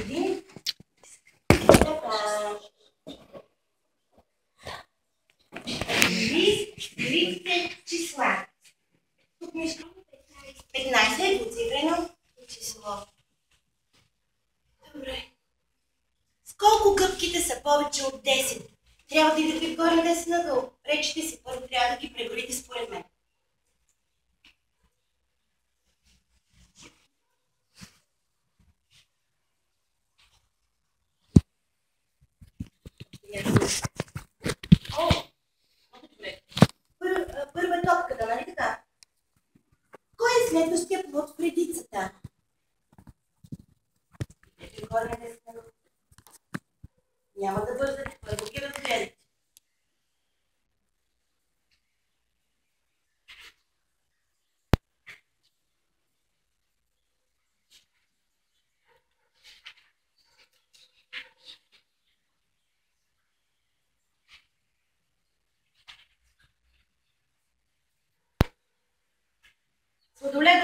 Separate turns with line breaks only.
Един. Така. Трите числа. Тук нещо 15 е двуцифрено число. Добре. С колко гъбките са повече от 10? Трябва да ги приборим 10 надолу. Речите си първо трябва да ги преборите според мен. Първа е топката, нали така? Кой е следващия плод в редицата? Няма да бързате, първо ги разгледате. Сладолед